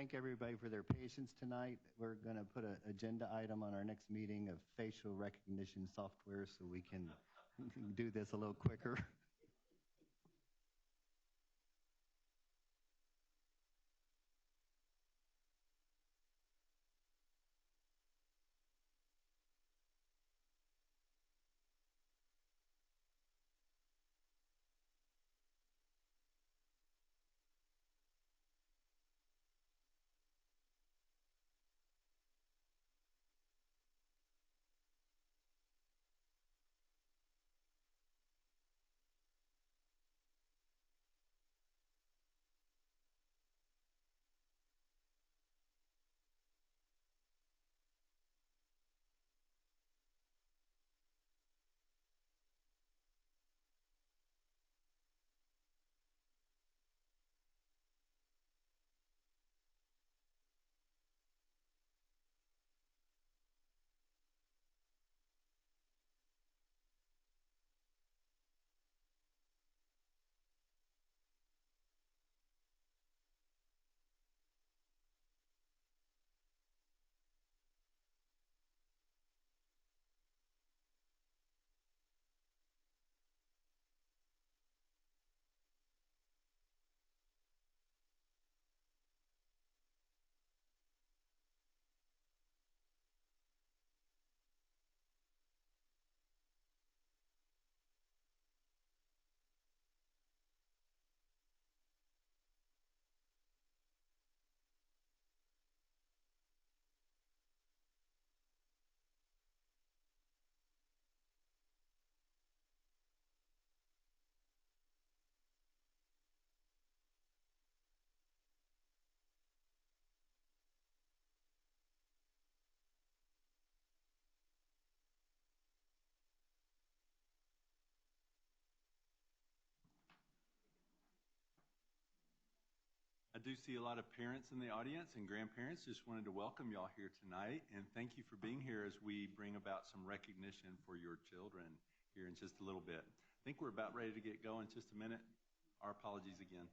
thank everybody for their patience tonight. We're going to put an agenda item on our next meeting of facial recognition software so we can do this a little quicker. I do see a lot of parents in the audience and grandparents. Just wanted to welcome y'all here tonight and thank you for being here as we bring about some recognition for your children here in just a little bit. I think we're about ready to get going. Just a minute. Our apologies again.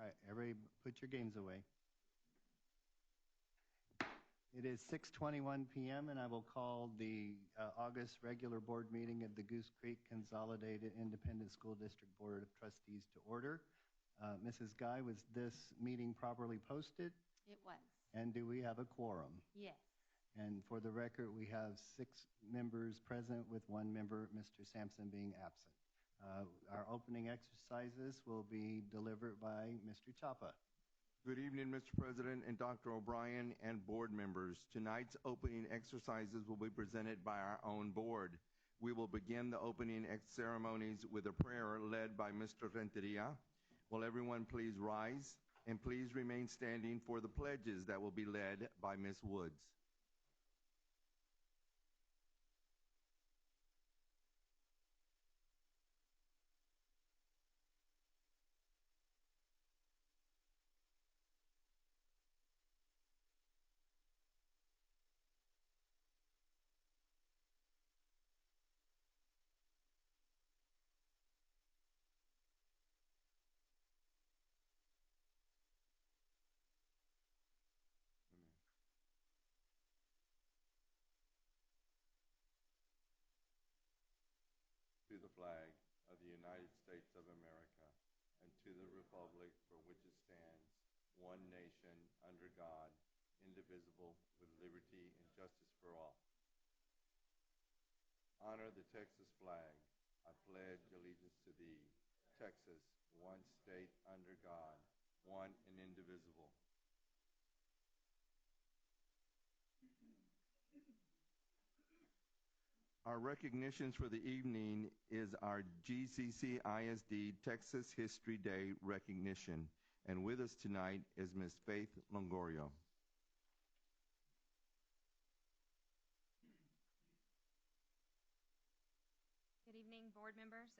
All right, everybody put your games away. It is 6:21 p.m. and I will call the August regular board meeting of the Goose Creek Consolidated Independent School District Board of Trustees to order. Mrs. Guy, was this meeting properly posted? It was. And do we have a quorum? Yes. And for the record, we have 6 members present with 1 member, Mr. Sampson, being absent. Our opening exercises will be delivered by Mr. Chapa. Good evening, Mr. President and Dr. O'Brien and board members. Tonight's opening exercises will be presented by our own board. We will begin the opening ceremonies with a prayer led by Mr. Renteria. Will everyone please rise and please remain standing for the pledges that will be led by Ms. Woods. To the flag of the United States of America and to the republic for which it stands, one nation, under God, indivisible, with liberty and justice for all. Honor the Texas flag. I pledge allegiance to thee, Texas, one state under God, one and indivisible. Our recognitions for the evening is our GCC ISD Texas History Day recognition. And with us tonight is Ms. Faith Longorio. Good evening, board members.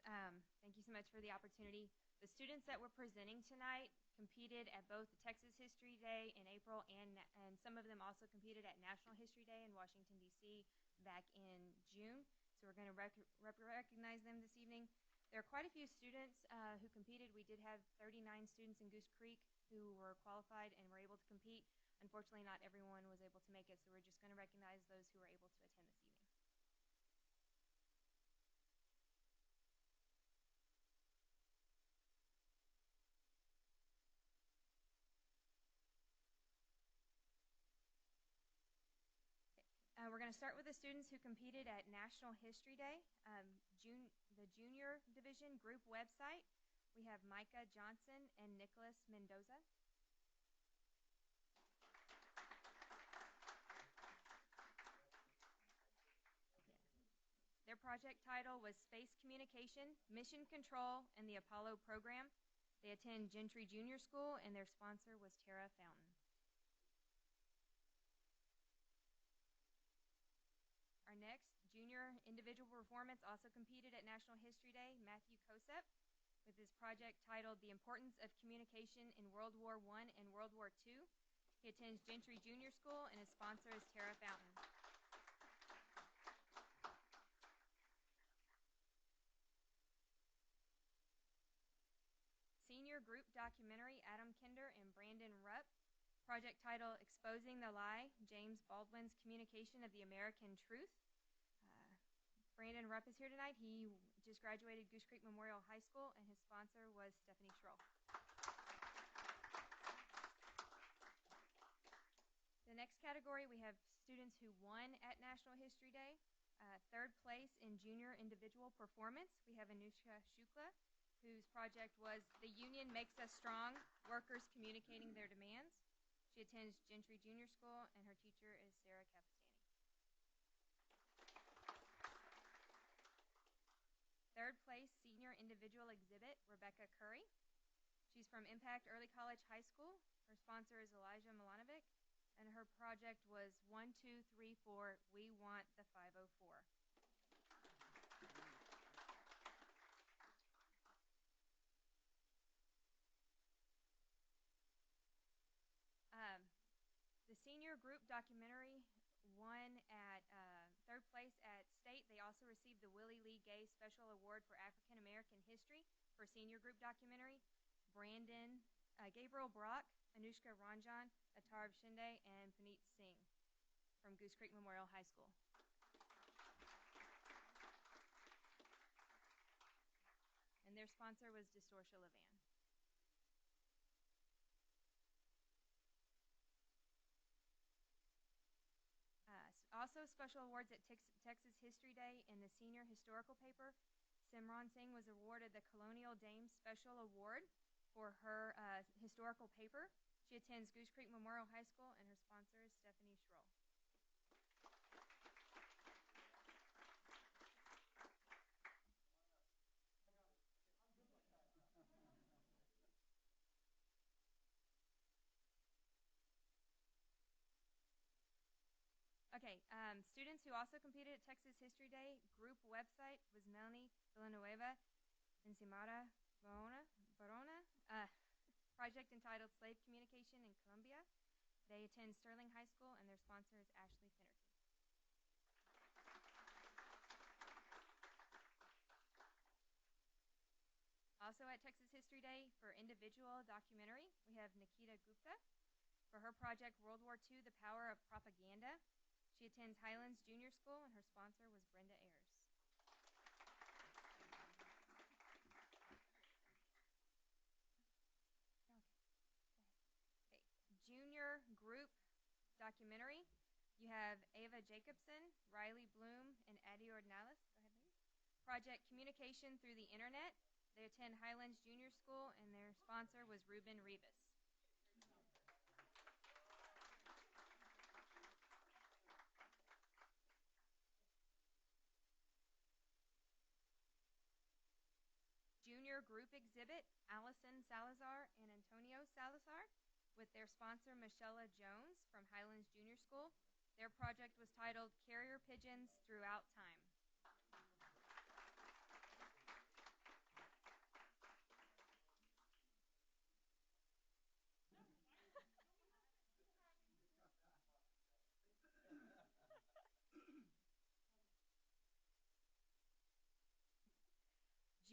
Thank you so much for the opportunity. The students that were presenting tonight competed at both the Texas History Day in April and some of them also competed at National History Day in Washington, D.C. back in June. So we're going to recognize them this evening. There are quite a few students who competed. We did have 39 students in Goose Creek who were qualified and were able to compete. Unfortunately, not everyone was able to make it, so we're just going to recognize those who were able to attend this evening. We're going to start with the students who competed at National History Day, the junior division group website. We have Micah Johnson and Nicholas Mendoza. Their project title was Space Communication, Mission Control, and the Apollo Program. They attend Gentry Junior School, and their sponsor was Tara Fountain. Our next junior individual performance also competed at National History Day, Matthew Kosep, with his project titled The Importance of Communication in World War I and World War II. He attends Gentry Junior School, and his sponsor is Tara Fountain. Senior group documentary, Adam Kinder and Brandon Rupp. Project title, Exposing the Lie, James Baldwin's Communication of the American Truth. Brandon Rupp is here tonight. He just graduated Goose Creek Memorial High School, and his sponsor was Stephanie Schroll. The next category, we have students who won at National History Day. Third place in junior individual performance, we have Anushka Shukla, whose project was The Union Makes Us Strong, Workers Communicating Their Demands. She attends Gentry Junior School, and her teacher is Sarah Capistani. Third place, senior individual exhibit, Rebecca Curry. She's from Impact Early College High School. Her sponsor is Elijah Milanovic, and her project was 1, 2, 3, 4, We Want the 504. The senior group documentary won at third place at state. They also received the Willie Lee Gay Special Award for African American History for senior group documentary. Brandon Gabriel Brock, Anushka Ranjan, Atarv Shinde, and Puneet Singh from Goose Creek Memorial High School. And their sponsor was Distortia Levan. Also, special awards at Texas History Day in the Senior Historical Paper. Simran Singh was awarded the Colonial Dame Special Award for her historical paper. She attends Goose Creek Memorial High School, and her sponsor is Stephanie Schroll. Okay, students who also competed at Texas History Day, group website was Melanie Villanueva and Simara Barona. Project entitled Slave Communication in Colombia. They attend Sterling High School, and their sponsor is Ashley Finnerty. Also at Texas History Day for individual documentary, we have Nikita Gupta. For her project, World War II, The Power of Propaganda. She attends Highlands Junior School, and her sponsor was Brenda Ayers. Okay. Junior group documentary. You have Ava Jacobson, Riley Bloom, and Addie Ordnales. Go ahead, ladies. Project Communication Through the Internet. They attend Highlands Junior School, and their sponsor was Ruben Rivas. Junior group exhibit, Allison Salazar and Antonio Salazar, with their sponsor, Michelle Jones from Highlands Junior School. Their project was titled Carrier Pigeons Throughout Time.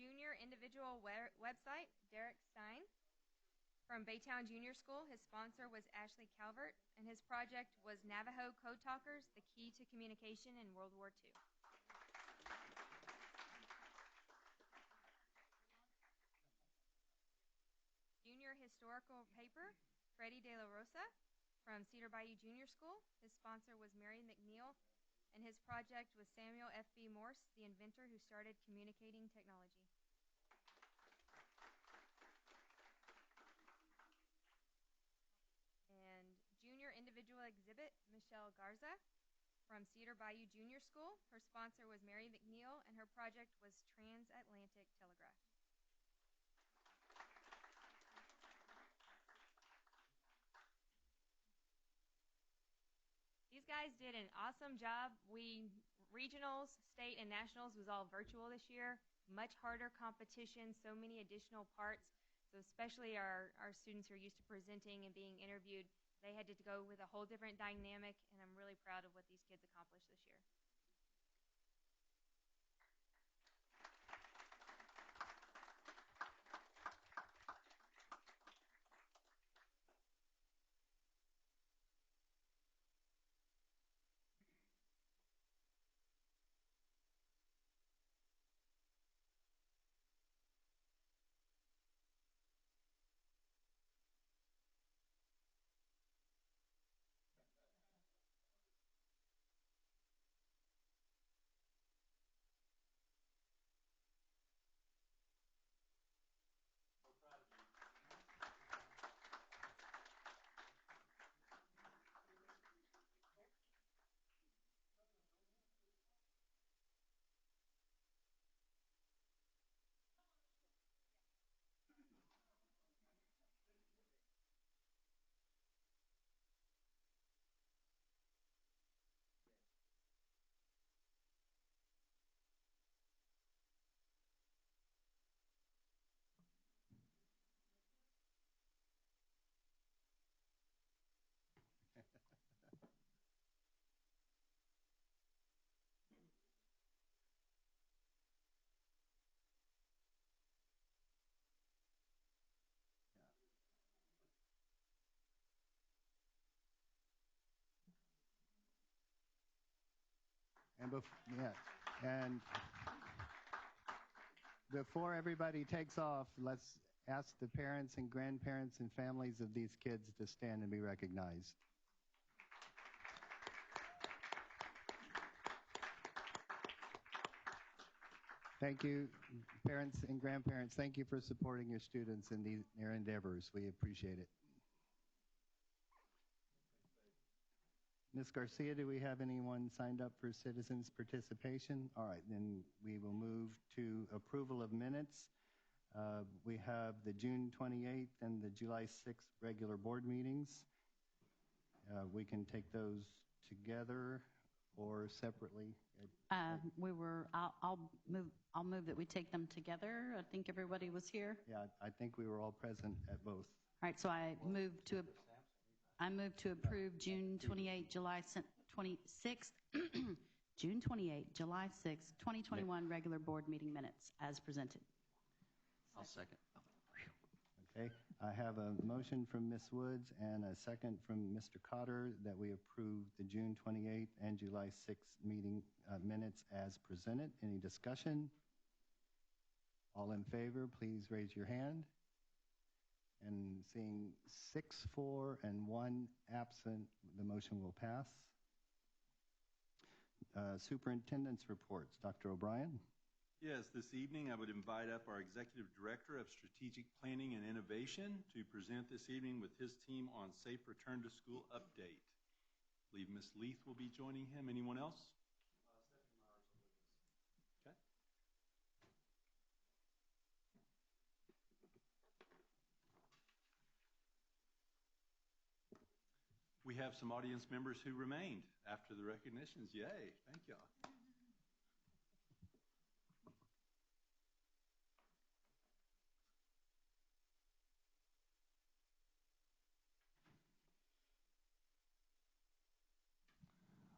Junior individual website, Derek Stein from Baytown Junior School. His sponsor was Ashley Calvert, and his project was Navajo Code Talkers, the Key to Communication in World War II. Junior historical paper, Freddie De La Rosa from Cedar Bayou Junior School. His sponsor was Mary McNeil, and his project was Samuel F.B. Morse, the inventor who started communicating technology. And junior individual exhibit, Michelle Garza from Cedar Bayou Junior School. Her sponsor was Mary McNeil, and her project was Transatlantic Telegraph. These guys did an awesome job. Regionals, state, and nationals was all virtual this year. Much harder competition, so many additional parts. So especially our students who are used to presenting and being interviewed, they had to go with a whole different dynamic, and I'm really proud of what these kids accomplished this year. And before everybody takes off, let's ask the parents and grandparents and families of these kids to stand and be recognized. Thank you, parents and grandparents. Thank you for supporting your students in their endeavors. We appreciate it. Ms. Garcia, do we have anyone signed up for citizens participation? All right, then we will move to approval of minutes. We have the June 28th and the July 6th regular board meetings. We can take those together or separately. I'll move that we take them together. I think everybody was here. Yeah, I think we were all present at both. All right, so I move to approve June 28, July 26th, June 28, July 6th, 2021 regular board meeting minutes as presented. I'll second. Okay, I have a motion from Ms. Woods and a second from Mr. Cotter that we approve the June 28th and July 6th meeting minutes as presented. Any discussion? All in favor, please raise your hand. And seeing 6, 4, and 1 absent, the motion will pass. Superintendent's reports. Dr. O'Brien. Yes, this evening I would invite up our Executive Director of Strategic Planning and Innovation to present this evening with his team on Safe Return to School update. I believe Ms. Leith will be joining him. Anyone else? Okay. We have some audience members who remained after the recognitions. Yay, thank y'all.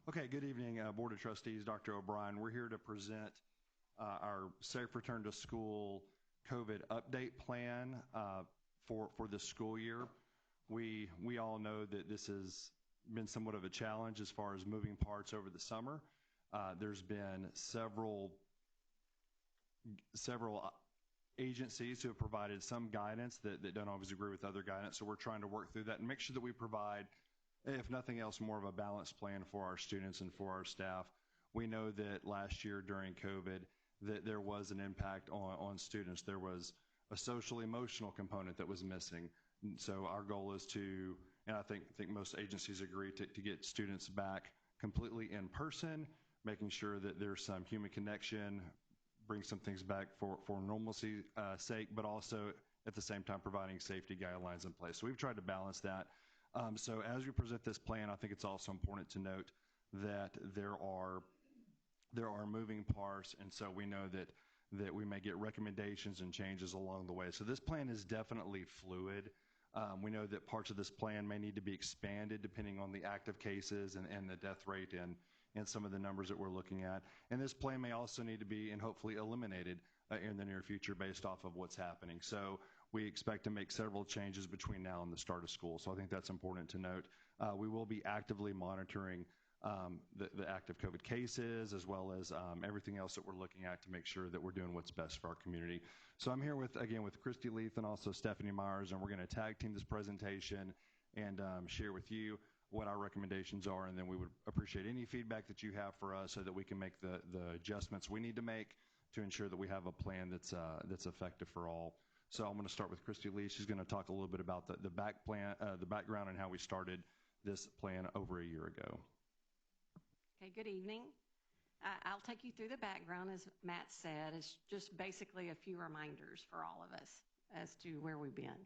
Okay, good evening, Board of Trustees, Dr. O'Brien. We're here to present our Safe Return to School COVID update plan for the school year. We all know that this has been somewhat of a challenge as far as moving parts over the summer. There's been several agencies who have provided some guidance that don't always agree with other guidance, so we're trying to work through that and make sure that we provide, if nothing else, more of a balanced plan for our students and for our staff. We know that last year during COVID that there was an impact on students. There was a social emotional component that was missing. And so our goal is to, and I think most agencies agree, to get students back completely in person, making sure that there's some human connection, bring some things back for normalcy's sake, but also at the same time providing safety guidelines in place. So we've tried to balance that. So as we present this plan, I think it's also important to note that there are moving parts, and so we know that we may get recommendations and changes along the way. So this plan is definitely fluid. We know that parts of this plan may need to be expanded depending on the active cases and the death rate and some of the numbers that we're looking at. And this plan may also need to be and hopefully eliminated in the near future based off of what's happening. So we expect to make several changes between now and the start of school. So I think that's important to note. We will be actively monitoring the active COVID cases as well as everything else that we're looking at to make sure that we're doing what's best for our community. So I'm here with Christy Leith and also Stephanie Myers, and we're going to tag team this presentation and share with you what our recommendations are, and then we would appreciate any feedback that you have for us so that we can make the adjustments we need to make to ensure that we have a plan that's effective for all. So I'm going to start with Christy Lee. She's going to talk a little bit about the background and how we started this plan over a year ago. Okay, good evening. I'll take you through the background, as Matt said. It's just basically a few reminders for all of us as to where we've been.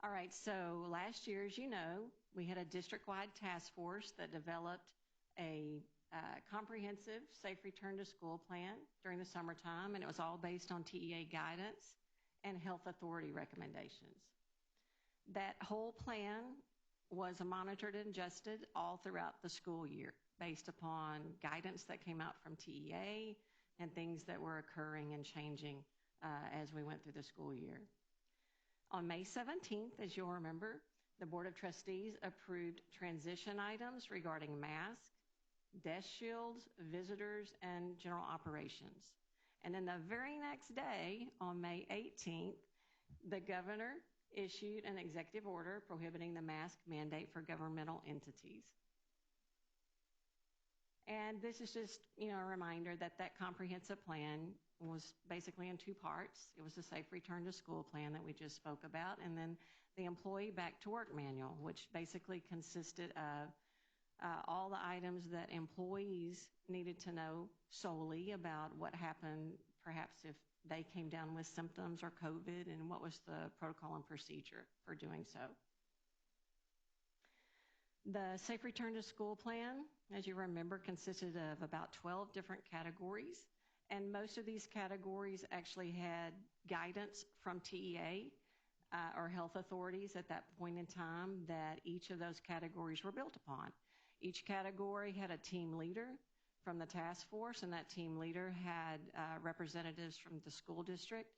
All right, so last year, as you know, we had a district-wide task force that developed a comprehensive safe return to school plan during the summertime, and it was all based on TEA guidance and health authority recommendations. That whole plan was monitored and adjusted all throughout the school year based upon guidance that came out from TEA and things that were occurring and changing as we went through the school year. On May 17th, as you'll remember, the Board of Trustees approved transition items regarding masks, desk shields, visitors, and general operations. And then the very next day, on May 18th, the governor issued an executive order prohibiting the mask mandate for governmental entities. And this is just, a reminder that that comprehensive plan was basically in two parts. It was the Safe Return to School plan that we just spoke about, and then the Employee Back to Work manual, which basically consisted of all the items that employees needed to know solely about what happened, perhaps if they came down with symptoms or COVID, and what was the protocol and procedure for doing so. The Safe Return to School plan, as you remember, consisted of about 12 different categories, and most of these categories actually had guidance from TEA or health authorities at that point in time that each of those categories were built upon. Each category had a team leader from the task force, and that team leader had representatives from the school district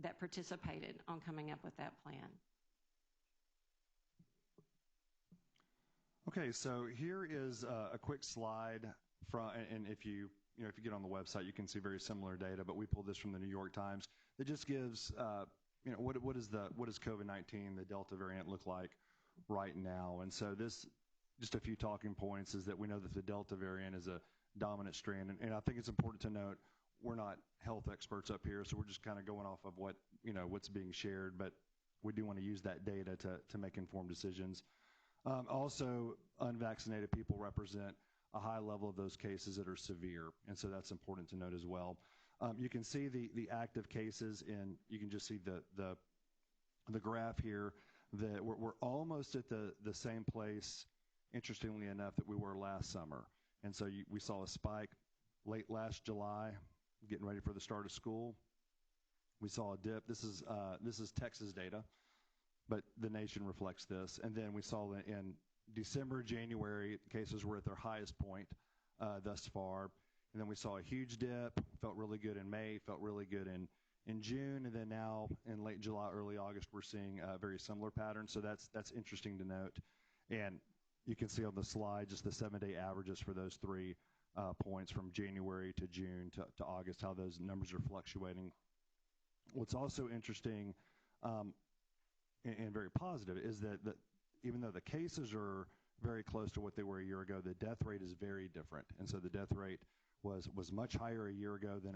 that participated on coming up with that plan. Okay, so here is a quick slide from, and if you get on the website, you can see very similar data, but we pulled this from the New York Times. That just gives, what does COVID-19, the Delta variant, look like right now? And so this, just a few talking points, is that we know that the Delta variant is a dominant strain, and I think it's important to note we're not health experts up here, so we're just kind of going off of what's being shared, but we do want to use that data to make informed decisions. Also, unvaccinated people represent a high level of those cases that are severe, and so that's important to note as well. You can see the active cases, and you can just see the graph here, that we're almost at the same place, interestingly enough, that we were last summer. And so we saw a spike late last July, getting ready for the start of school. We saw a dip. This is Texas data, but the nation reflects this. And then we saw that in December, January, cases were at their highest point thus far. And then we saw a huge dip, felt really good in May, felt really good in June, and then now in late July, early August, we're seeing a very similar pattern. So that's interesting to note. And you can see on the slide just the 7-day averages for those 3 points from January to June to August, how those numbers are fluctuating. What's also interesting and very positive is that even though the cases are very close to what they were a year ago, the death rate is very different. And so the death rate was much higher a year ago than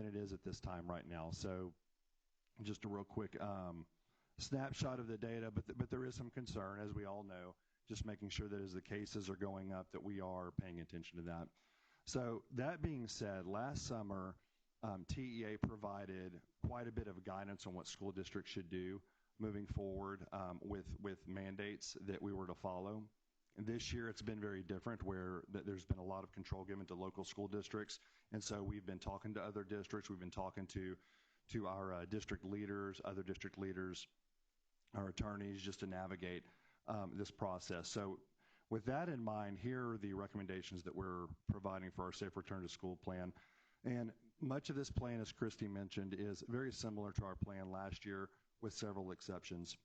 it is at this time right now. So just a real quick snapshot of the data, but there is some concern, as we all know, just making sure that as the cases are going up that we are paying attention to that. So that being said, last summer, TEA provided quite a bit of guidance on what school districts should do moving forward with mandates that we were to follow. And this year it's been very different, where there's been a lot of control given to local school districts. And so we've been talking to other districts. We've been talking to our district leaders, other district leaders, our attorneys, just to navigate this process. So with that in mind, here are the recommendations that we're providing for our Safe Return to School plan. And much of this plan, as Christy mentioned, is very similar to our plan last year, with several exceptions.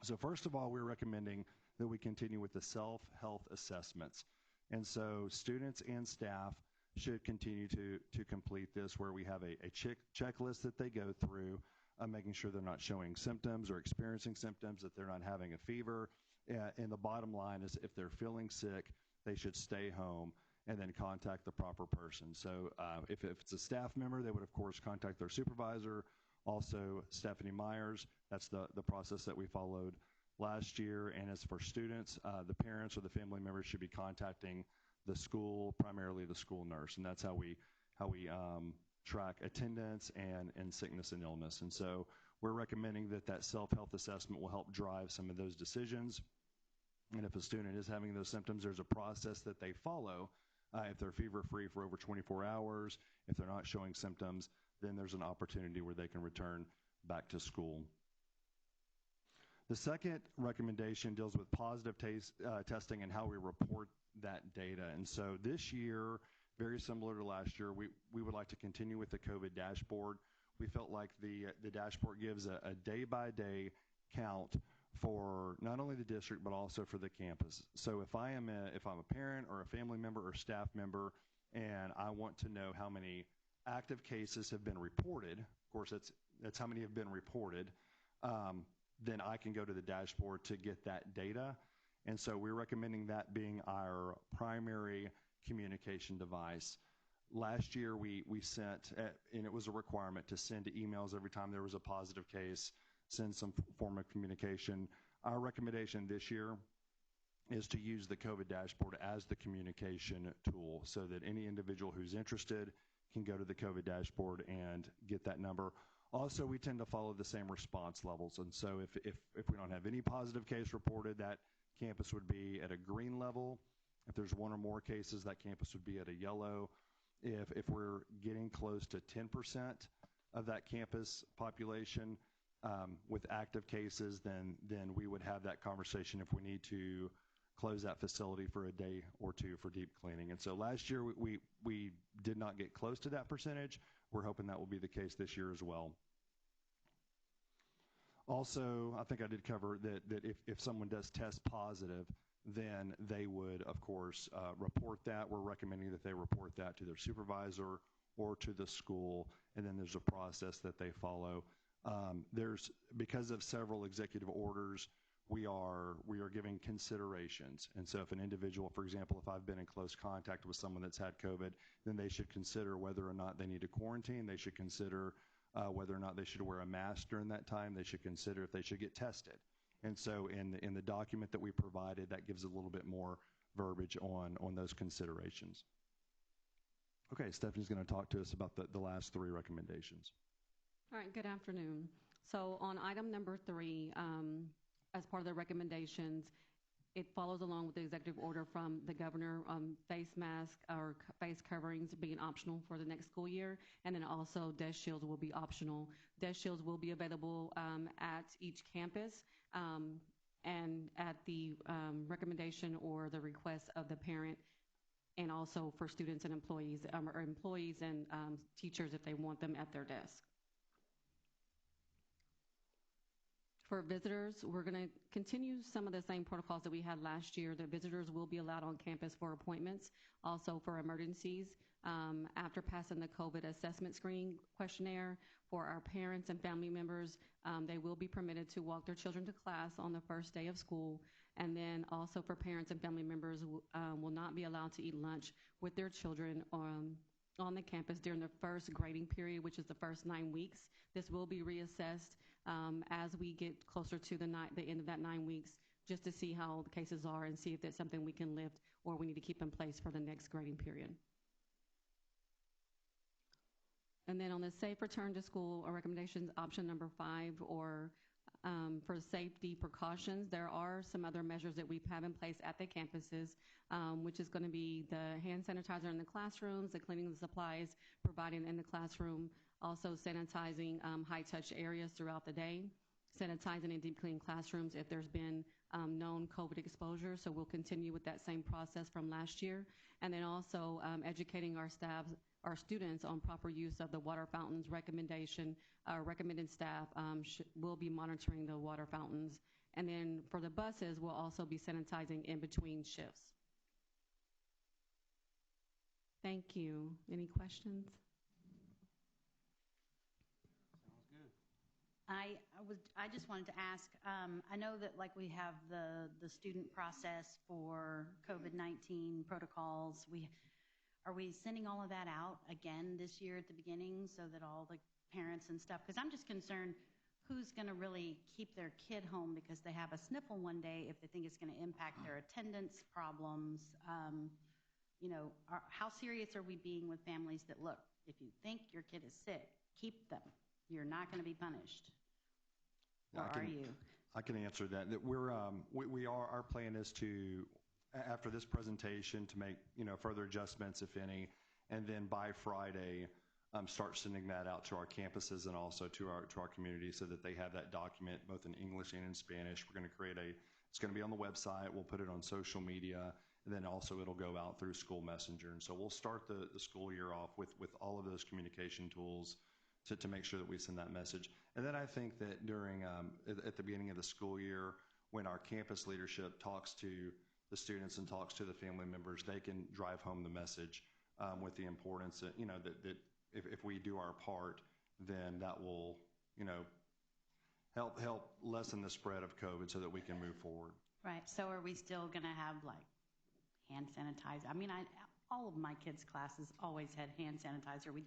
So first of all, we're recommending that we continue with the self-health assessments. And so students and staff should continue to complete this, where we have a checklist that they go through, making sure they're not showing symptoms or experiencing symptoms, that they're not having a fever. And the bottom line is, if they're feeling sick, they should stay home and then contact the proper person. So if it's a staff member, they would, of course, contact their supervisor. Also, Stephanie Myers, that's the process that we followed last year. And as for students, the parents or the family members should be contacting the school, primarily the school nurse. And that's how we track attendance and sickness and illness. And so we're recommending that self-health assessment will help drive some of those decisions. And if a student is having those symptoms, there's a process that they follow. If they're fever-free for over 24 hours, if they're not showing symptoms, then there's an opportunity where they can return back to school. The second recommendation deals with positive testing and how we report that data. And so this year, very similar to last year, we would like to continue with the COVID dashboard. We felt like the dashboard gives a day-by-day count for not only the district but also for the campus. So if I'm a parent or a family member or staff member and I want to know how many active cases have been reported, of course that's how many have been reported, then I can go to the dashboard to get that data. And so we're recommending that being our primary communication device. Last year we sent, and it was a requirement to send emails every time there was a positive case, send some form of communication. Our recommendation this year is to use the COVID dashboard as the communication tool so that any individual who's interested can go to the COVID dashboard and get that number. Also, we tend to follow the same response levels. And so if we don't have any positive case reported, that campus would be at a green level. If there's one or more cases, that campus would be at a yellow. If we're getting close to 10% of that campus population with active cases, then we would have that conversation if we need to close that facility for a day or two for deep cleaning. And so last year we did not get close to that percentage. We're hoping that will be the case this year as well. Also, I think I did cover that if someone does test positive, then they would, of course, report that. We're recommending that they report that to their supervisor or to the school, and then there's a process that they follow. Because of several executive orders, we are giving considerations. And so if an individual, for example, if I've been in close contact with someone that's had COVID, then they should consider whether or not they need to quarantine. They should consider whether or not they should wear a mask during that time. They should consider if they should get tested. And so in the document that we provided, that gives a little bit more verbiage on those considerations. Okay, Stephanie's going to talk to us about the last three recommendations. All right, good afternoon. So on item number 3, as part of the recommendations, it follows along with the executive order from the governor, face mask or face coverings being optional for the next school year, and then also desk shields will be optional. Desk shields will be available at each campus and at the recommendation or the request of the parent, and also for students and employees, or employees and teachers if they want them at their desk. For visitors, we're going to continue some of the same protocols that we had last year. The visitors will be allowed on campus for appointments, also for emergencies. After passing the COVID assessment screening questionnaire for our parents and family members, they will be permitted to walk their children to class on the first day of school. And then also for parents and family members will not be allowed to eat lunch with their children on the campus during the first grading period, which is the first 9 weeks. This will be reassessed as we get closer to the end of that 9 weeks, just to see how the cases are and see if that's something we can lift or we need to keep in place for the next grading period. And then on the safe return to school recommendations, option number 5, or for safety precautions, there are some other measures that we have in place at the campuses, which is going to be the hand sanitizer in the classrooms, the cleaning the supplies provided in the classroom, also sanitizing high-touch areas throughout the day, sanitizing and deep cleaning classrooms if there's been known COVID exposure. So we'll continue with that same process from last year. And then also educating our students on proper use of the water fountains recommendation. Recommended staff will be monitoring the water fountains. And then for the buses, we'll also be sanitizing in between shifts. Thank you. Any questions? I just wanted to ask, I know that like we have the student process for COVID-19 protocols. Are we sending all of that out again this year at the beginning so that all the parents and stuff, because I'm just concerned who's going to really keep their kid home because they have a sniffle one day if they think it's going to impact their attendance problems. How serious are we being with families that, look, if you think your kid is sick, keep them. You're not going to be punished. Or are you? I can answer that. Our plan is to, after this presentation, to make further adjustments, if any, and then by Friday, start sending that out to our campuses and also to our community so that they have that document both in English and in Spanish. We're going to it's going to be on the website. We'll put it on social media, and then also it'll go out through School Messenger. And so we'll start the school year off with all of those communication tools to make sure that we send that message. And then I think that during, at the beginning of the school year, when our campus leadership talks to the students and talks to the family members, they can drive home the message with the importance that, that if we do our part, then that will, help lessen the spread of COVID so that we can move forward. Right. So are we still going to have like hand sanitizer? I mean, all of my kids' classes always had hand sanitizer. We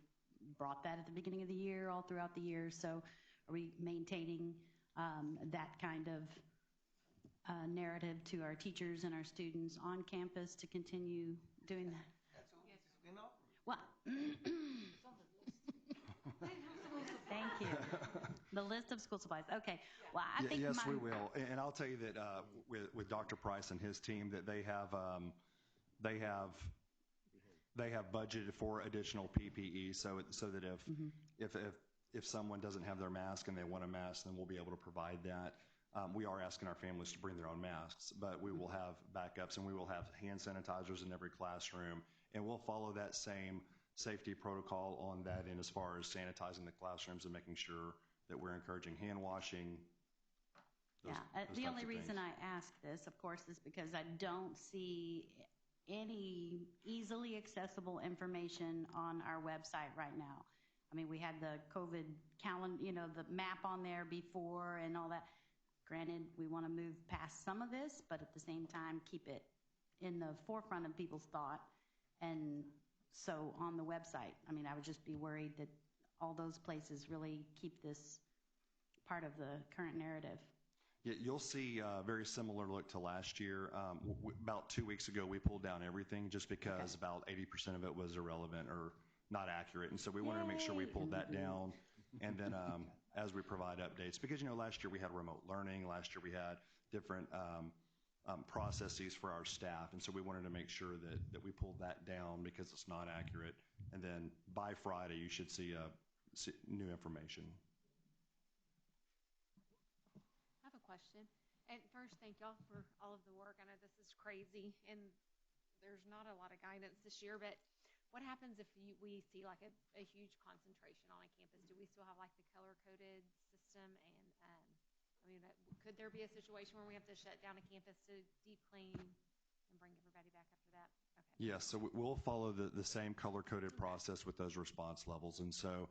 brought that at the beginning of the year, all throughout the year. So are we maintaining that kind of narrative to our teachers and our students on campus to continue doing that? Well, thank you. The list of school supplies. Okay. Well, I think yes, we will. And I'll tell you that with Dr. Price and his team, that they have budgeted for additional PPE, so that if someone doesn't have their mask and they want a mask, then we'll be able to provide that. We are asking our families to bring their own masks, but we will have backups, and we will have hand sanitizers in every classroom, and we'll follow that same safety protocol on that end as far as sanitizing the classrooms and making sure that we're encouraging hand washing. The only reason I ask this, of course, is because I don't see any easily accessible information on our website right now. I mean, we had the COVID calendar, the map on there before and all that. Granted, we want to move past some of this, but at the same time, keep it in the forefront of people's thought. And so on the website, I mean, I would just be worried that all those places really keep this part of the current narrative. Yeah, you'll see a very similar look to last year. About 2 weeks ago, we pulled down everything just because about 80% of it was irrelevant or not accurate. And so we wanted to make sure we pulled that down. And then as we provide updates, because, last year we had remote learning. Last year we had different processes for our staff. And so we wanted to make sure that we pulled that down because it's not accurate. And then by Friday, you should see new information. I have a question. And first, thank y'all for all of the work. I know this is crazy, and there's not a lot of guidance this year, but what happens if we see like a huge concentration on a campus? Do we still have like the color-coded system? And could there be a situation where we have to shut down a campus to deep clean and bring everybody back after that? Okay. Yes, so we'll follow the same color-coded process with those response levels. And so,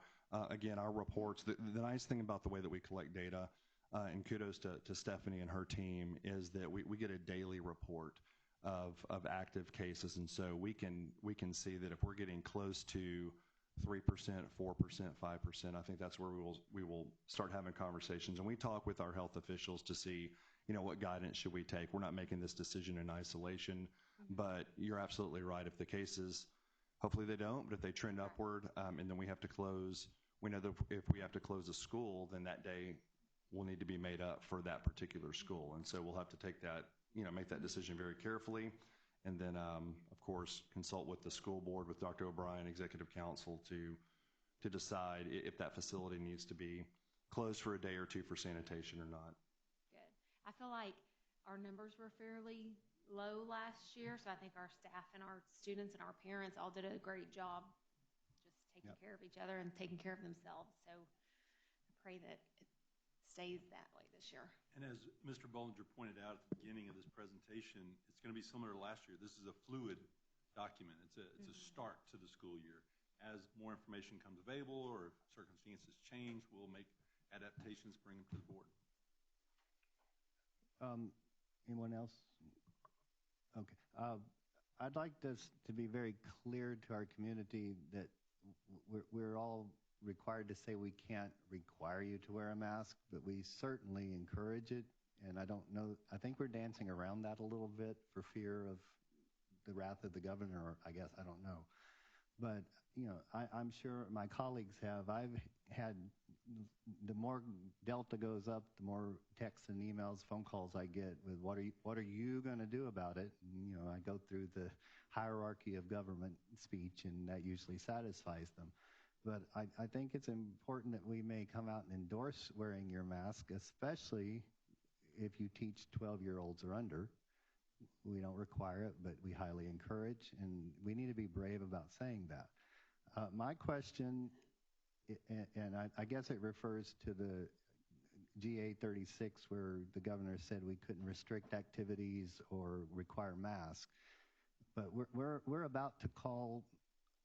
again, our reports, the nice thing about the way that we collect data, and kudos to Stephanie and her team, is that we get a daily report of active cases. And so we can see that if we're getting close to 3%, 4%, 5%, I think that's where we will start having conversations. And we talk with our health officials to see, what guidance should we take. We're not making this decision in isolation, but you're absolutely right. If the cases, hopefully they don't, but if they trend upward, and then we have to close, we know that if we have to close a school, then that day will need to be made up for that particular school. And so we'll have to take that, make that decision very carefully. And then, of course, consult with the school board, with Dr. O'Brien, Executive Council, to decide if that facility needs to be closed for a day or two for sanitation or not. Good. I feel like our numbers were fairly low last year, so I think our staff and our students and our parents all did a great job just taking care of each other and taking care of themselves. So I pray that it stays that way this year. And as Mr. Bollinger pointed out at the beginning of this presentation, it's going to be similar to last year. This is a fluid document. It's a start to the school year. As more information comes available or if circumstances change, we'll make adaptations, bring them to the board. Anyone else? Okay. I'd like this to be very clear to our community that we're all required to say we can't require you to wear a mask, but we certainly encourage it. And I think we're dancing around that a little bit for fear of the wrath of the governor, or I guess, I don't know. But, I'm sure my colleagues have. I've had, the more Delta goes up, the more texts and emails, phone calls I get with, what are you going to do about it? And, I go through the hierarchy of government speech, and that usually satisfies them. But I think it's important that we may come out and endorse wearing your mask, especially if you teach 12-year-olds or under. We don't require it, but we highly encourage, and we need to be brave about saying that. My question and I guess it refers to the GA 36 where the governor said we couldn't restrict activities or require masks. But we're about to call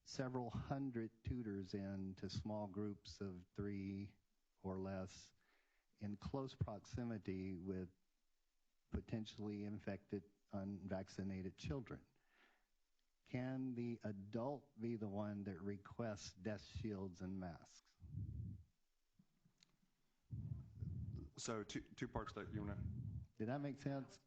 several hundred tutors in to small groups of 3 or less in close proximity with potentially infected, unvaccinated children. Can the adult be the one that requests death shields and masks? So two parts that you want to... Did that make sense?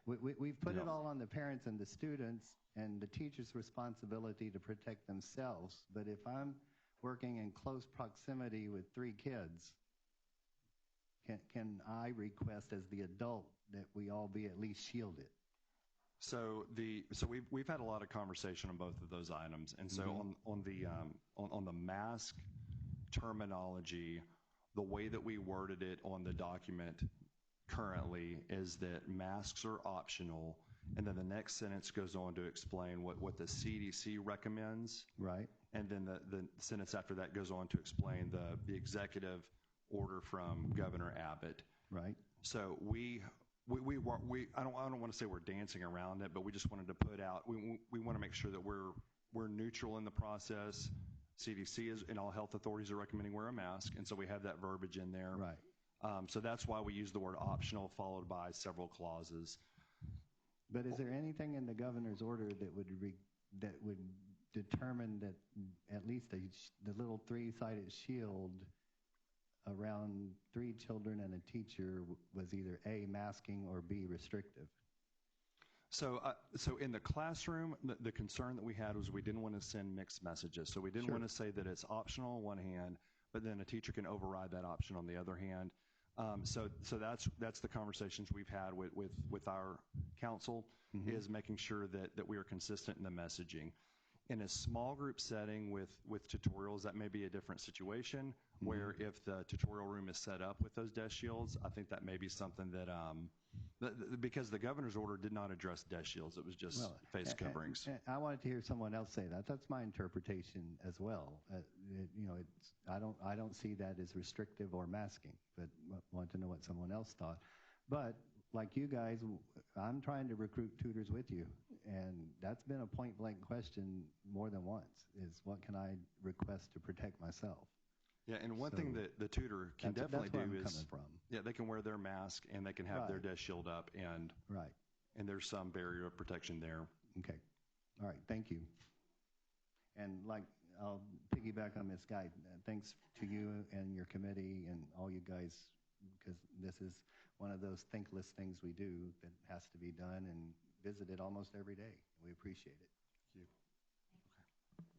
We've put it all on the parents and the students and the teacher's responsibility to protect themselves. But if I'm working in close proximity with 3 kids, can I request as the adult that we all be at least shielded? So we've had a lot of conversation on both of those items, and so on the mask terminology, the way that we worded it on the document currently is that masks are optional, and then the next sentence goes on to explain what the CDC recommends. Right. And then the sentence after that goes on to explain the executive order from Governor Abbott. Right. So I don't want to say we're dancing around it, but we just wanted to put out, we want to make sure that we're neutral in the process. CDC and all health authorities are recommending wear a mask, and so we have that verbiage in there. Right. So that's why we use the word optional followed by several clauses. But is there anything in the governor's order that would determine that at least the little 3-sided shield around 3 children and a teacher was either A, masking, or B, restrictive? So in the classroom, the concern that we had was we didn't want to send mixed messages. So we didn't want to say that it's optional on one hand, but then a teacher can override that option on the other hand. So that's the conversations we've had with our council, is making sure that we are consistent in the messaging. In a small group setting with tutorials, that may be a different situation, where if the tutorial room is set up with those death shields, I think that may be something that, because the governor's order did not address death shields, it was just face coverings. I wanted to hear someone else say that. That's my interpretation as well. I don't see that as restrictive or masking, but want to know what someone else thought. But like you guys, I'm trying to recruit tutors with you, and that's been a point-blank question more than once, is what can I request to protect myself? Yeah, and one thing that the tutor can definitely do is, yeah, they can wear their mask and they can have their death shield up, and there's some barrier of protection there. Okay. All right. Thank you. And I'll piggyback on Ms. Guy. Thanks to you and your committee and all you guys, because this is one of those thankless things we do that has to be done and visited almost every day. We appreciate it. Thank you.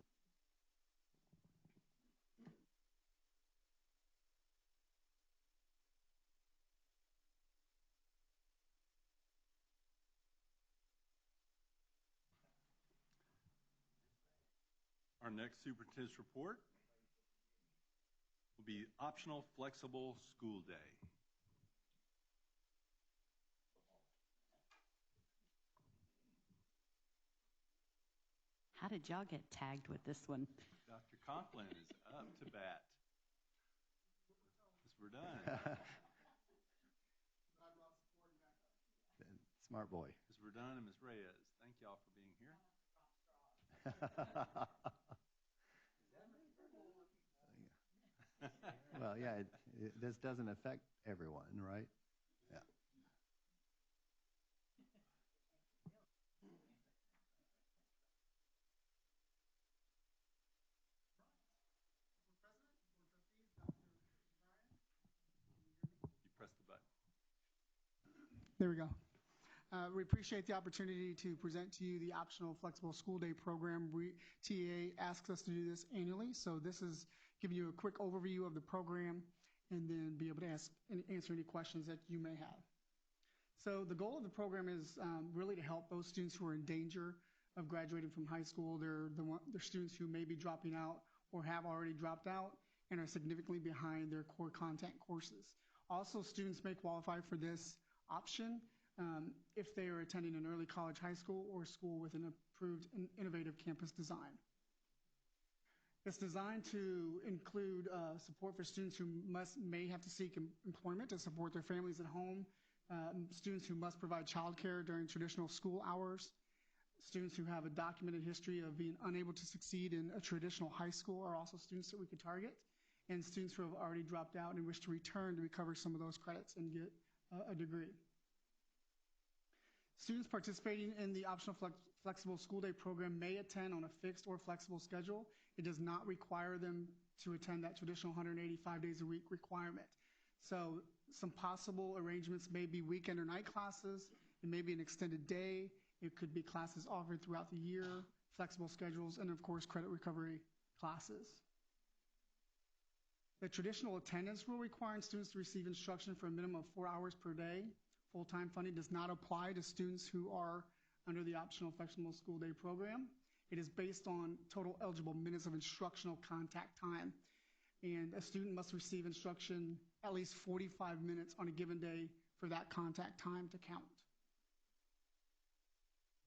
Our next superintendent's report will be optional flexible school day. How did y'all get tagged with this one? Dr. Conklin is up to bat. We're done. Smart boy. Ms. Verdun and Ms. Reyes, thank y'all for being here. Well, yeah, this doesn't affect everyone, right? Yeah. You press the button. There we go. We appreciate the opportunity to present to you the optional flexible school day program. TA asks us to do this annually, so this is giving you a quick overview of the program and then be able to answer any questions that you may have. So the goal of the program is really to help those students who are in danger of graduating from high school. They're students who may be dropping out or have already dropped out and are significantly behind their core content courses. Also, students may qualify for this option if they are attending an early college, high school, or school with an approved innovative campus design. It's designed to include support for students who may have to seek employment to support their families at home, students who must provide childcare during traditional school hours, students who have a documented history of being unable to succeed in a traditional high school are also students that we could target, and students who have already dropped out and wish to return to recover some of those credits and get a degree. Students participating in the optional flexible school day program may attend on a fixed or flexible schedule. It does not require them to attend that traditional 185 days a week requirement. So some possible arrangements may be weekend or night classes. It may be an extended day. It could be classes offered throughout the year, flexible schedules, and of course, credit recovery classes. The traditional attendance rule requiring students to receive instruction for a minimum of 4 hours per day. Full-time funding does not apply to students who are under the optional flexible school day program. It is based on total eligible minutes of instructional contact time. And a student must receive instruction at least 45 minutes on a given day for that contact time to count.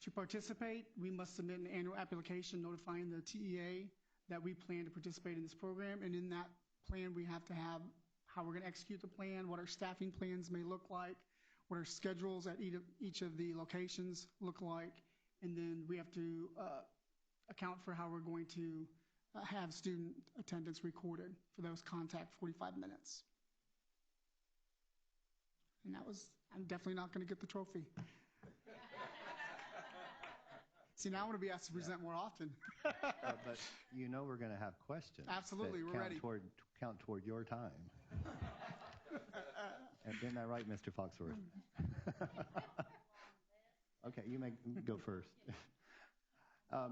To participate, we must submit an annual application notifying the TEA that we plan to participate in this program. And in that plan, we have to have how we're going to execute the plan, what our staffing plans may look like, what our schedules at each of the locations look like, and then we have to account for how we're going to have student attendance recorded for those contact 45 minutes. And I'm definitely not going to get the trophy. See, now I want to be asked to present more often. But you know we're going to have questions. Absolutely, we're ready. Count toward your time. And isn't that right, Mr. Foxworth? Okay, you may go first. I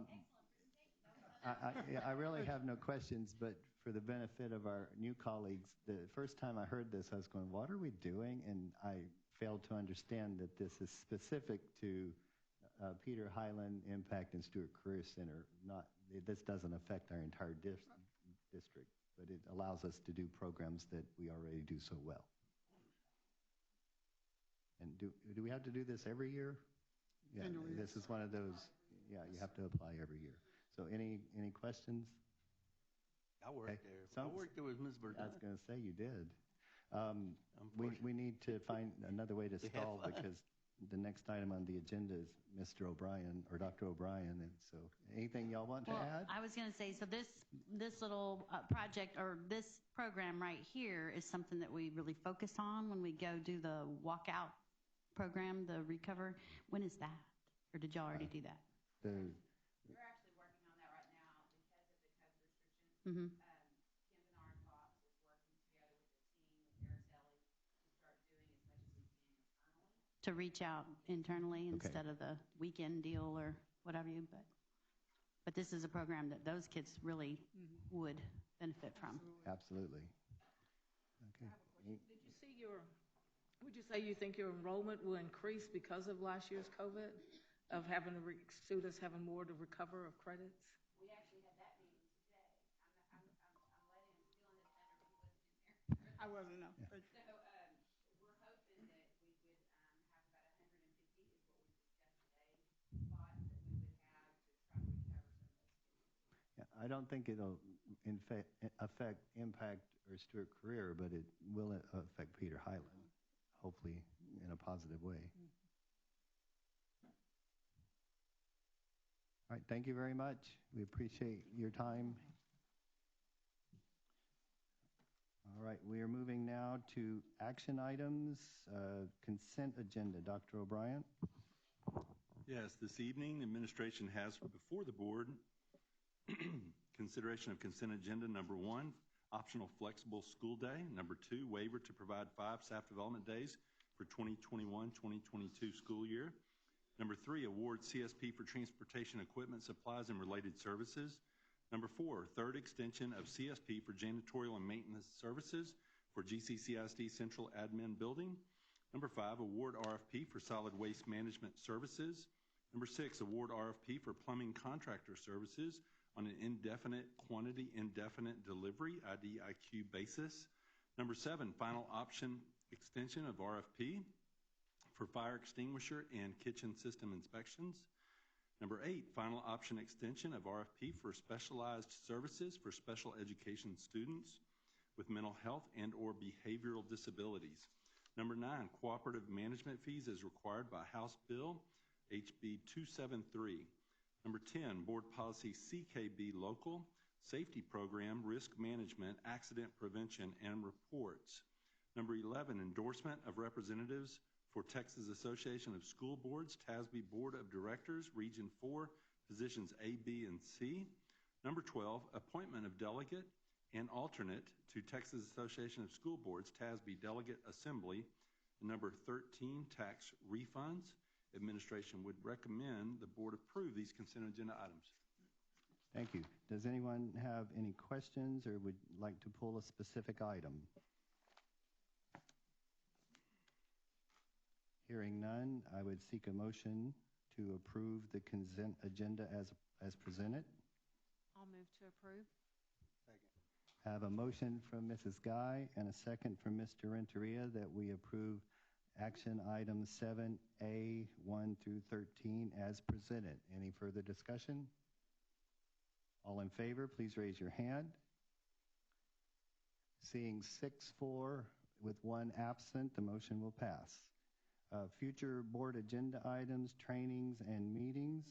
really have no questions, but for the benefit of our new colleagues, the first time I heard this, I was going, what are we doing? And I failed to understand that this is specific to Peter Highland Impact and Stewart Career Center. This doesn't affect our entire district, but it allows us to do programs that we already do so well. And do we have to do this every year? Yeah, annually. This is one of those, yeah, you have to apply every year. So any questions? I worked there. I worked there with Ms. Verdun. I was going to say you did. We need to find another way to stall because the next item on the agenda is Mr. O'Brien or Dr. O'Brien. And so anything y'all want to add? I was going to say, so this little project or this program right here is something that we really focus on when we go do the walkout program, the recover. When is that? Or did y'all already do that? We're actually working on that right now because of the COVID restrictions. Mm-hmm. Kim Bernard Fox is working together with the team with Araceli to start doing as much as we can internally. To reach out internally instead of the weekend deal or whatever you, but this is a program that those kids really would benefit from. Absolutely. Okay. Would you say you think your enrollment will increase because of last year's COVID, of having students having more to recover of credits? We actually had that meeting today. I'm letting him steal in his thunder, but he wasn't in there. I wasn't, no. So we're hoping that we would have about 150 is what we discussed today, spots that we would have to try to recover some of those students. Yeah, I don't think it'll affect Impact or Stewart Career, but it will affect Peter Highland, hopefully in a positive way. All right, thank you very much. We appreciate your time. All right, we are moving now to action items, consent agenda. Dr. O'Brien? Yes, this evening, the administration has before the board consideration of consent agenda number 1, optional flexible school day. Number 2, waiver to provide 5 staff development days for 2021-2022 school year. Number 3, award CSP for transportation equipment, supplies, and related services. Number 4, third extension of CSP for janitorial and maintenance services for GCCISD Central Admin Building. Number 5, award RFP for solid waste management services. Number 6, award RFP for plumbing contractor services on an indefinite quantity, indefinite delivery, IDIQ basis. Number 7, final option extension of RFP for fire extinguisher and kitchen system inspections. Number 8, final option extension of RFP for specialized services for special education students with mental health and or behavioral disabilities. Number 9, cooperative management fees as required by House Bill HB 273. Number 10, board policy CKB local safety program, risk management, accident prevention, and reports. Number 11, endorsement of representatives for Texas Association of School Boards, TASB Board of Directors, Region 4, positions A, B, and C. Number 12, appointment of delegate and alternate to Texas Association of School Boards, TASB Delegate Assembly. And number 13, tax refunds. Administration would recommend the board approve these consent agenda items. Thank you. Does anyone have any questions or would like to pull a specific item? Hearing none, I would seek a motion to approve the consent agenda as presented. I'll move to approve. I have a motion from Mrs. Guy and a second from Mr. Renteria that we approve action items 7A, 1 through 13 as presented. Any further discussion? All in favor, please raise your hand. Seeing 6-4 with one absent, the motion will pass. Future board agenda items, trainings, and meetings.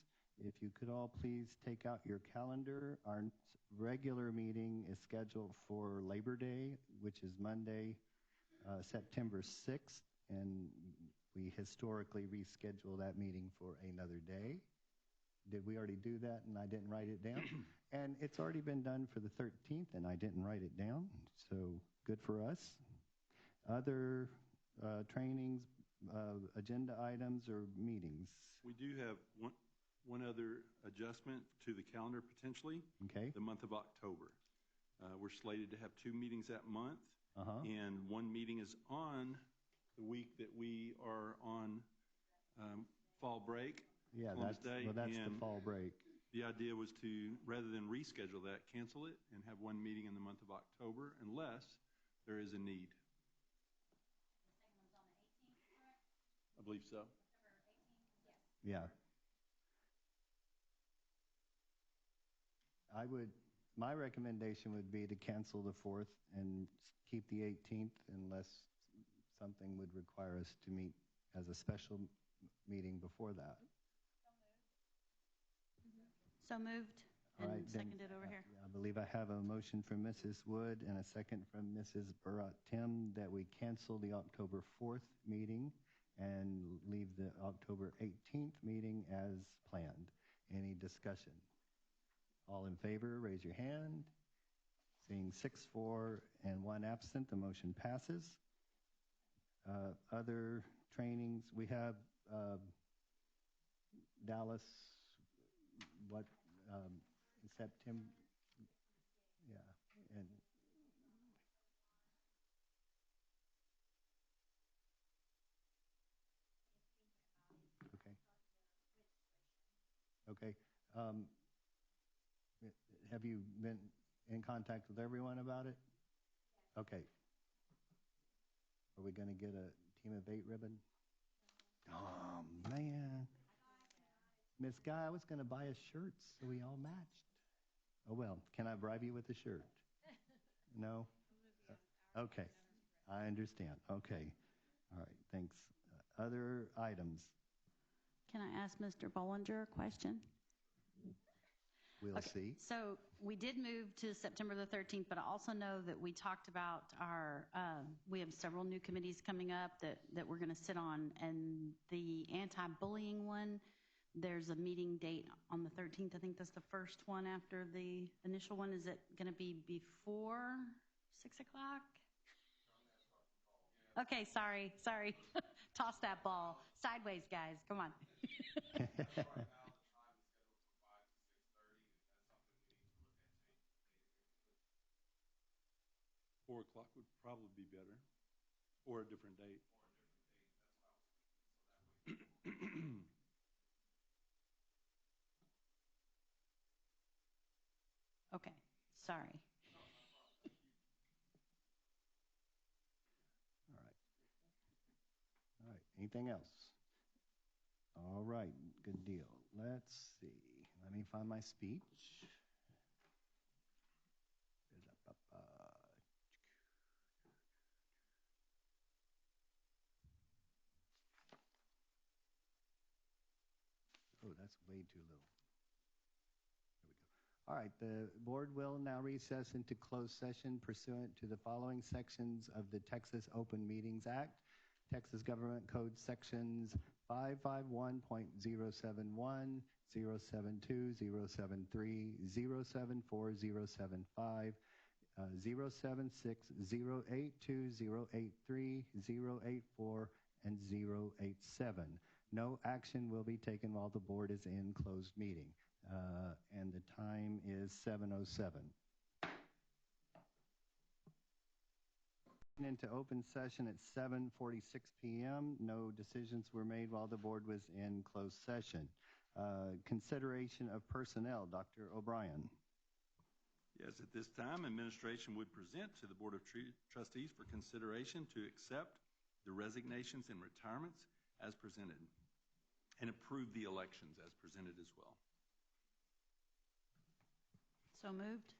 If you could all please take out your calendar. Our regular meeting is scheduled for Labor Day, which is Monday, September 6th, and we historically reschedule that meeting for another day. Did we already do that and I didn't write it down? And it's already been done for the 13th and I didn't write it down, so good for us. Other trainings, agenda items, or meetings? We do have one other adjustment to the calendar potentially. Okay. The month of October. We're slated to have 2 meetings that month, and one meeting is on the week that we are on fall break. Yeah, that's the fall break. The idea was to, rather than reschedule that, cancel it and have one meeting in the month of October unless there is a need. I believe so. Yeah. My recommendation would be to cancel the 4th and keep the 18th unless something would require us to meet as a special meeting before that. So moved. All right, seconded over here. I believe I have a motion from Mrs. Wood and a second from Mrs. Barat-Tim that we cancel the October 4th meeting and leave the October 18th meeting as planned. Any discussion? All in favor, raise your hand. Seeing 6-4 and one absent, the motion passes. Other trainings, we have Dallas, September, yeah, and okay. Have you been in contact with everyone about it? Okay. Are we going to get a Team of 8 ribbon? Oh, man. Miss Guy, I was going to buy us shirts so we all matched. Oh, well, can I bribe you with a shirt? No? Okay. I understand. Okay. All right. Thanks. Other items? Can I ask Mr. Bollinger a question? We'll see. So we did move to September the 13th, but I also know that we talked about we have several new committees coming up that we're going to sit on, and the anti-bullying one, there's a meeting date on the 13th. I think that's the first one after the initial one. Is it going to be before 6 o'clock? Okay, sorry. Toss that ball. Sideways, guys. Come on. 4 o'clock would probably be better, or a different date. Okay, sorry. All right. Anything else? All right, good deal. let's see. Let me find my speech. Oh, that's way too little. There we go. All right, the board will now recess into closed session pursuant to the following sections of the Texas Open Meetings Act, Texas Government Code sections 551.071, 072, 073, 074, 075, 076, 082, 083, 084, and 087. No action will be taken while the board is in closed meeting. And the time is 7:07. Into open session at 7:46 p.m. No decisions were made while the board was in closed session. Consideration of personnel, Dr. O'Brien. Yes, at this time, administration would present to the Board of Trustees for consideration to accept the resignations and retirements as presented and approve the elections as presented as well. So moved.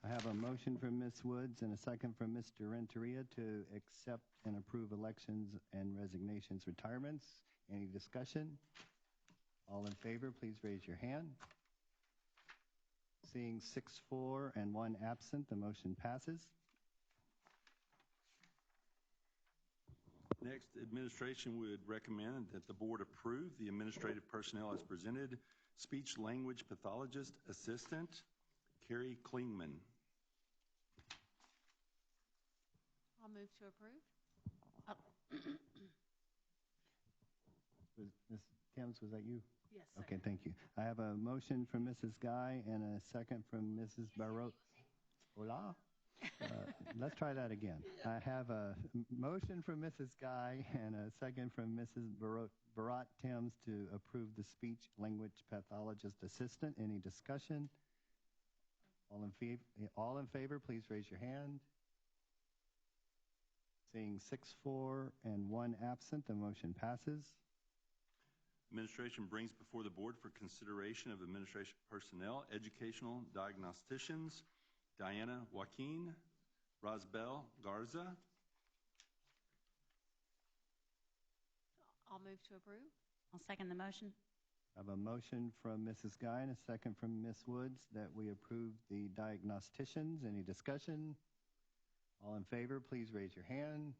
I have a motion from Ms. Woods and a second from Mr. Renteria to accept and approve elections and resignations, retirements. Any discussion? All in favor, please raise your hand. Seeing 6-4 and 1 absent, the motion passes. Next, administration would recommend that the board approve the administrative personnel as presented. Speech language pathologist assistant, Carrie Klingman. I'll move to approve. Ms. Thames, was that you? Yes, sir. Okay, thank you. I have a motion from Mrs. Guy and a second from Mrs. Barot. Hola. Let's try that again. I have a motion from Mrs. Guy and a second from Mrs. Barat Thames to approve the speech language pathologist assistant. Any discussion? All in favor, please raise your hand. Seeing 6-4 and 1 absent, the motion passes. Administration brings before the board for consideration of administration personnel, educational diagnosticians, Diana Joaquin, Rosbel Garza. I'll move to approve. I'll second the motion. I have a motion from Mrs. Guy and a second from Ms. Woods that we approve the diagnosticians. Any discussion? All in favor, please raise your hand.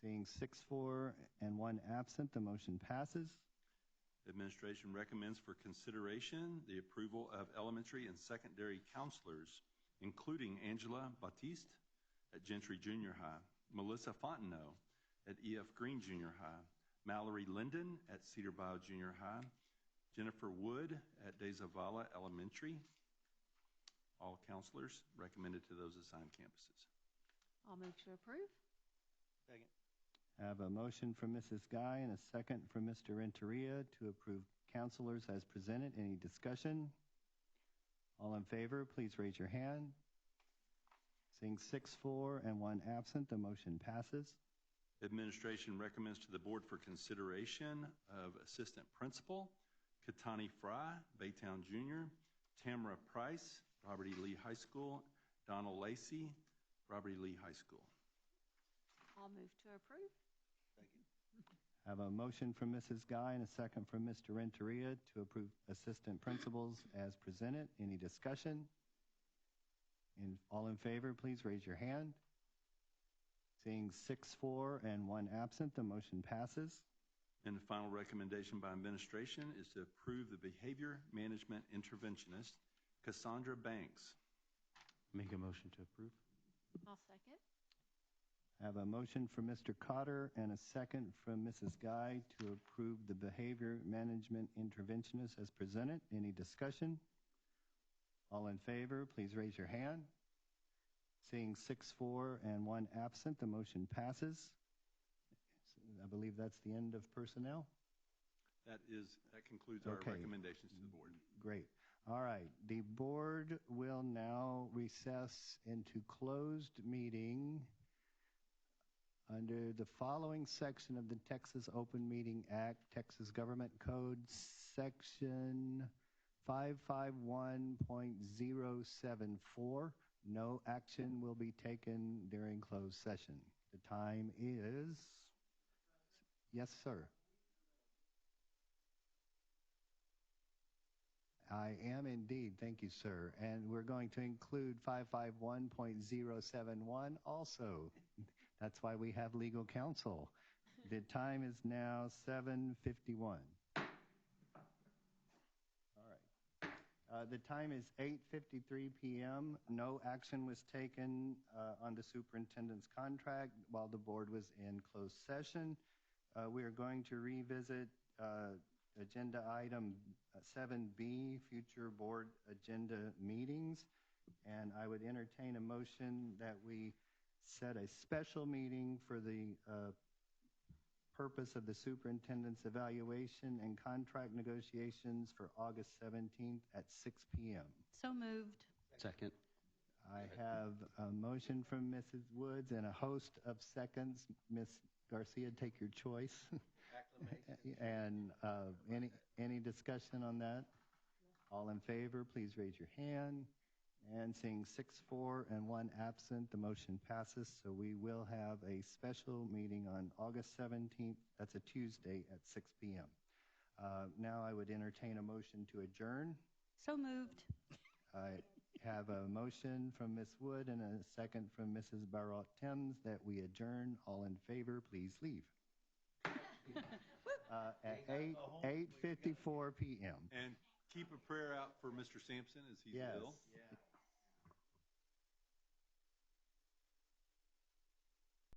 Seeing 6-4 and 1 absent, the motion passes. Administration recommends for consideration the approval of elementary and secondary counselors, including Angela Batiste at Gentry Junior High, Melissa Fontenot at E.F. Green Junior High, Mallory Linden at Cedar Bayou Junior High, Jennifer Wood at De Zavala Elementary. All counselors recommended to those assigned campuses. I'll move to approve. Second. I have a motion from Mrs. Guy and a second from Mr. Renteria to approve counselors as presented. Any discussion? All in favor, please raise your hand. Seeing 6-4 and 1 absent, the motion passes. Administration recommends to the board for consideration of assistant principal, Katani Fry, Baytown Junior, Tamara Price, Robert E. Lee High School, Donald Lacey, Robert E. Lee High School. I'll move to approve. Second. I have a motion from Mrs. Guy and a second from Mr. Renteria to approve assistant principals as presented. Any discussion? All in favor, please raise your hand. Seeing 6-4 and 1 absent, the motion passes. And the final recommendation by administration is to approve the behavior management interventionist, Cassandra Banks. Make a motion to approve. I'll second. I have a motion from Mr. Cotter and a second from Mrs. Guy to approve the behavior management interventionist as presented. Any discussion? All in favor, please raise your hand. Seeing 6-4 and 1 absent, the motion passes. I believe that's the end of personnel. That concludes our recommendations to the board. Great. All right. The board will now recess into closed meeting Under the following section of the Texas Open Meeting Act, Texas Government Code, Section 551.074, no action will be taken during closed session. The time is, yes, sir. I am indeed. Thank you, sir. And we're going to include 551.071 also. That's why we have legal counsel. The time is now 7:51. All right. The time is 8:53 p.m. No action was taken on the superintendent's contract while the board was in closed session. We are going to revisit agenda item 7B, future board agenda meetings. And I would entertain a motion that we set a special meeting for the purpose of the superintendent's evaluation and contract negotiations for August 17th at 6 p.m. So moved. Second. I have a motion from Mrs. Woods and a host of seconds. Ms. Garcia, take your choice. And any discussion on that? All in favor, please raise your hand. And seeing 6-4 and 1 absent, the motion passes. So we will have a special meeting on August 17th. That's a Tuesday at 6 p.m. Now I would entertain a motion to adjourn. So moved. I have a motion from Ms. Wood and a second from Mrs. Barrett-Timms that we adjourn. All in favor, please leave. At 8:54 p.m. And keep a prayer out for Mr. Sampson as he's ill. Yes.